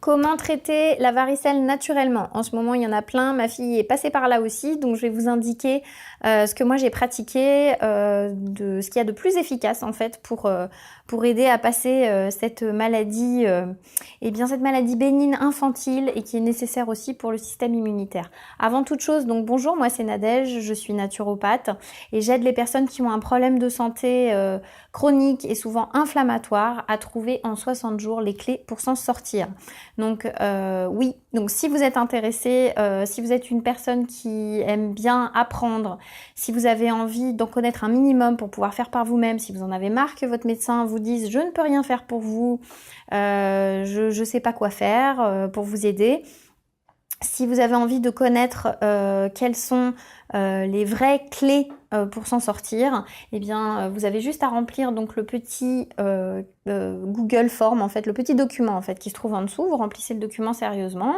Comment traiter la varicelle naturellement? En ce moment, il y en a plein. Ma fille est passée par là aussi, donc je vais vous indiquer ce que moi j'ai pratiqué, de ce qu'il y a de plus efficace en fait pour aider à passer cette maladie, cette maladie bénigne infantile et qui est nécessaire aussi pour le système immunitaire. Avant toute chose, donc bonjour, moi c'est Nadège, je suis naturopathe et j'aide les personnes qui ont un problème de santé chronique et souvent inflammatoire à trouver en 60 jours les clés pour s'en sortir. Donc oui, donc si vous êtes intéressé, si vous êtes une personne qui aime bien apprendre, si vous avez envie d'en connaître un minimum pour pouvoir faire par vous-même, si vous en avez marre que votre médecin vous dise je ne peux rien faire pour vous, je ne sais pas quoi faire pour vous aider. Si vous avez envie de connaître quelles sont les vraies clés pour s'en sortir, eh bien vous avez juste à remplir donc le petit Google Form, en fait, le petit document en fait qui se trouve en dessous. Vous remplissez le document sérieusement,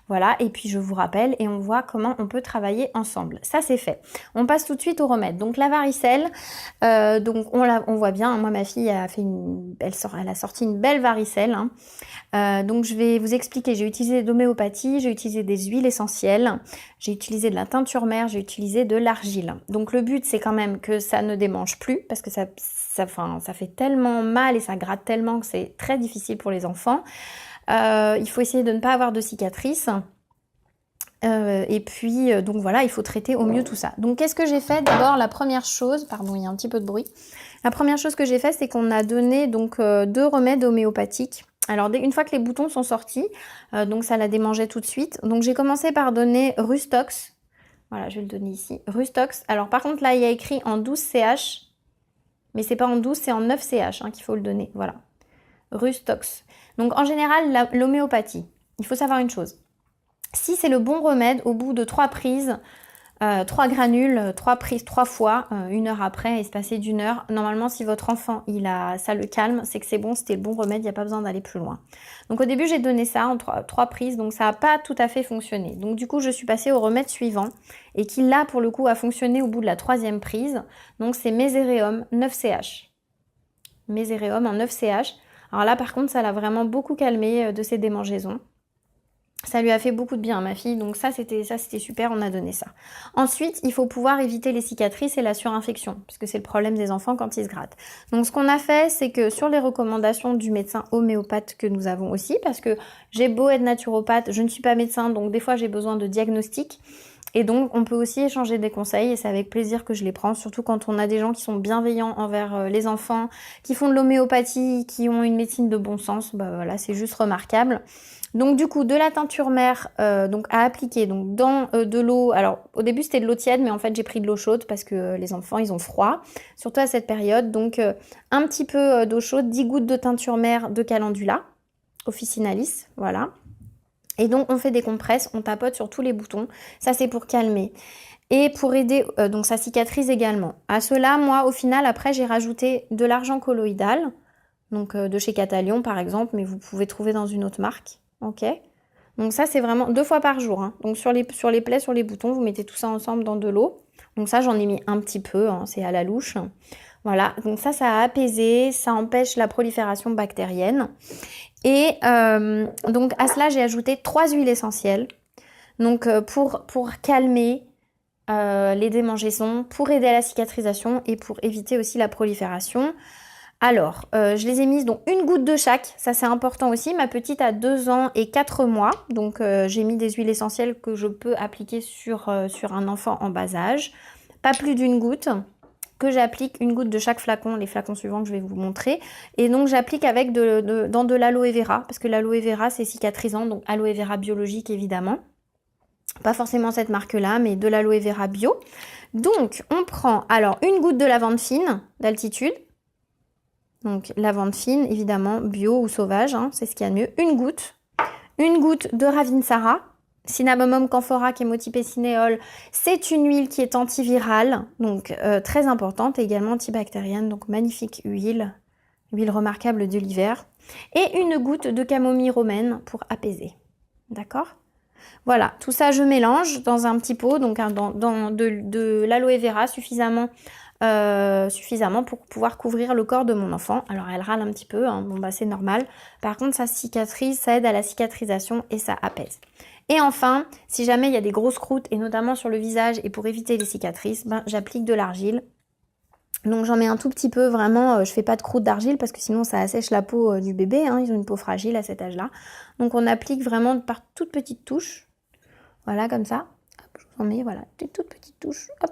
voilà, et puis je vous rappelle et on voit comment on peut travailler ensemble. Ça c'est fait. On passe tout de suite au remède. Donc la varicelle, donc on voit bien. Moi ma fille a fait elle a sorti une belle varicelle. Donc je vais vous expliquer. J'ai utilisé de l'homéopathie, j'ai utilisé des huiles essentielles, j'ai utilisé de la teinture mère, j'ai utilisé de l'argile. Donc le but c'est quand même que ça ne démange plus parce que ça fait tellement mal et ça gratte tellement que c'est très difficile pour les enfants. Il faut essayer de ne pas avoir de cicatrices. Et puis donc voilà, il faut traiter au mieux tout ça. Donc qu'est-ce que j'ai fait? D'abord la première chose, pardon, il y a un petit peu de bruit. La première chose que j'ai fait, c'est qu'on a donné donc 2 remèdes homéopathiques. Alors une fois que les boutons sont sortis, donc ça la démangeait tout de suite. Donc j'ai commencé par donner Rustox. Voilà, je vais le donner ici. Rustox. Alors par contre là, il y a écrit en 12 CH. Mais c'est pas en 12, c'est en 9 CH qu'il faut le donner. Voilà. Rustox. Donc en général, l'homéopathie, il faut savoir une chose. Si c'est le bon remède, au bout de 3 prises, 3 granules, 3 prises 3 fois, 1 heure après, espacé d'1 heure. Normalement, si votre enfant, ça le calme, c'est que c'est bon, c'était le bon remède, il n'y a pas besoin d'aller plus loin. Donc au début, j'ai donné ça en 3 prises, donc ça n'a pas tout à fait fonctionné. Donc du coup, je suis passée au remède suivant, et qui là, pour le coup, a fonctionné au bout de la 3e prise. Donc c'est Mezereum 9CH. Mezereum en 9CH. Alors là, par contre, ça l'a vraiment beaucoup calmé de ses démangeaisons. Ça lui a fait beaucoup de bien à ma fille, donc ça c'était super, on a donné ça. Ensuite, il faut pouvoir éviter les cicatrices et la surinfection, puisque c'est le problème des enfants quand ils se grattent. Donc ce qu'on a fait, c'est que sur les recommandations du médecin homéopathe que nous avons aussi, parce que j'ai beau être naturopathe, je ne suis pas médecin, donc des fois j'ai besoin de diagnostic. Et donc, on peut aussi échanger des conseils et c'est avec plaisir que je les prends, surtout quand on a des gens qui sont bienveillants envers les enfants, qui font de l'homéopathie, qui ont une médecine de bon sens. Bah voilà, c'est juste remarquable. Donc du coup, de la teinture mère donc à appliquer donc dans de l'eau. Alors au début c'était de l'eau tiède, mais en fait j'ai pris de l'eau chaude parce que les enfants ils ont froid, surtout à cette période. Donc un petit peu d'eau chaude, 10 gouttes de teinture mère de calendula, officinalis, voilà. Et donc on fait des compresses, on tapote sur tous les boutons. Ça c'est pour calmer. Et pour aider, donc ça cicatrise également. À cela, moi au final, après j'ai rajouté de l'argent colloïdal, donc de chez Catalion par exemple, mais vous pouvez trouver dans une autre marque. Ok. Donc ça c'est vraiment 2 fois par jour. Donc sur les plaies, sur les boutons, vous mettez tout ça ensemble dans de l'eau. Donc ça j'en ai mis un petit peu, c'est à la louche. Voilà, donc ça a apaisé, ça empêche la prolifération bactérienne. Et donc à cela j'ai ajouté 3 huiles essentielles. Donc pour calmer les démangeaisons, pour aider à la cicatrisation et pour éviter aussi la prolifération. Alors, je les ai mises donc 1 goutte de chaque, ça c'est important aussi. Ma petite a 2 ans et 4 mois, donc j'ai mis des huiles essentielles que je peux appliquer sur un enfant en bas âge. Pas plus d'1 goutte, que j'applique 1 goutte de chaque flacon, les flacons suivants que je vais vous montrer. Et donc j'applique avec dans de l'aloe vera, parce que l'aloe vera c'est cicatrisant, donc aloe vera biologique évidemment. Pas forcément cette marque-là, mais de l'aloe vera bio. Donc on prend alors 1 goutte de lavande fine d'altitude. Donc lavande fine, évidemment, bio ou sauvage, c'est ce qu'il y a de mieux. 1 goutte. 1 goutte de Ravinsara. Cinnamomum camphora chémotipécinéole, c'est une huile qui est antivirale, donc très importante, et également antibactérienne, donc magnifique huile remarquable de l'hiver. Et 1 goutte de camomille romaine pour apaiser. D'accord ? Voilà, tout ça je mélange dans un petit pot, donc dans de l'aloe vera suffisamment suffisamment pour pouvoir couvrir le corps de mon enfant. Alors elle râle un petit peu, hein, bon bah c'est normal. Par contre ça cicatrise, ça aide à la cicatrisation et ça apaise. Et enfin, si jamais il y a des grosses croûtes, et notamment sur le visage, et pour éviter les cicatrices, ben, j'applique de l'argile. Donc j'en mets un tout petit peu, vraiment, je fais pas de croûte d'argile parce que sinon ça assèche la peau du bébé, hein, ils ont une peau fragile à cet âge-là. Donc on applique vraiment par toutes petites touches, voilà comme ça. Hop, je vous en mets, voilà, des toutes petites touches, hop.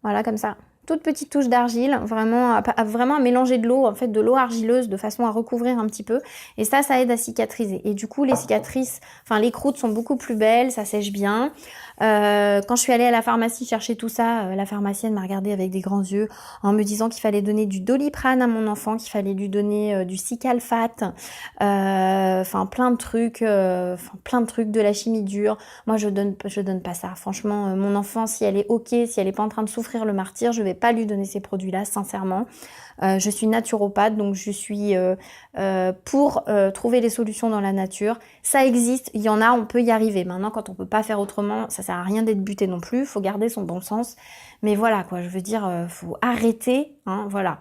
Voilà comme ça. Toute petite touche d'argile, vraiment à mélanger de l'eau, en fait de l'eau argileuse de façon à recouvrir un petit peu. Et ça aide à cicatriser. Et du coup, les cicatrices, enfin les croûtes sont beaucoup plus belles, ça sèche bien. Quand je suis allée à la pharmacie chercher tout ça, la pharmacienne m'a regardée avec des grands yeux en me disant qu'il fallait donner du Doliprane à mon enfant, qu'il fallait lui donner du Cicalfate, enfin plein de trucs, de la chimie dure. Moi, je donne pas ça. Franchement, mon enfant, si elle est ok, si elle est pas en train de souffrir le martyre, je vais pas lui donner ces produits-là, sincèrement. Je suis naturopathe, donc je suis pour trouver des solutions dans la nature. Ça existe, il y en a, on peut y arriver. Maintenant, quand on peut pas faire autrement, ça sert à rien d'être buté non plus. Faut garder son bon sens. Mais voilà, quoi, je veux dire, faut arrêter, hein, voilà.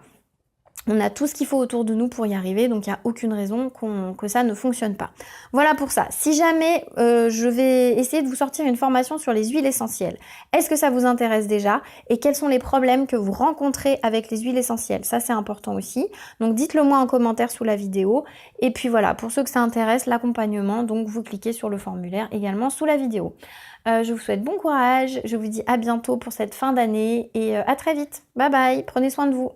On a tout ce qu'il faut autour de nous pour y arriver, donc il n'y a aucune raison que ça ne fonctionne pas. Voilà pour ça. Si jamais je vais essayer de vous sortir une formation sur les huiles essentielles, est-ce que ça vous intéresse déjà? Et quels sont les problèmes que vous rencontrez avec les huiles essentielles? Ça, c'est important aussi. Donc dites-le moi en commentaire sous la vidéo. Et puis voilà, pour ceux que ça intéresse, l'accompagnement, donc vous cliquez sur le formulaire également sous la vidéo. Je vous souhaite bon courage, je vous dis à bientôt pour cette fin d'année et à très vite. Bye bye, prenez soin de vous.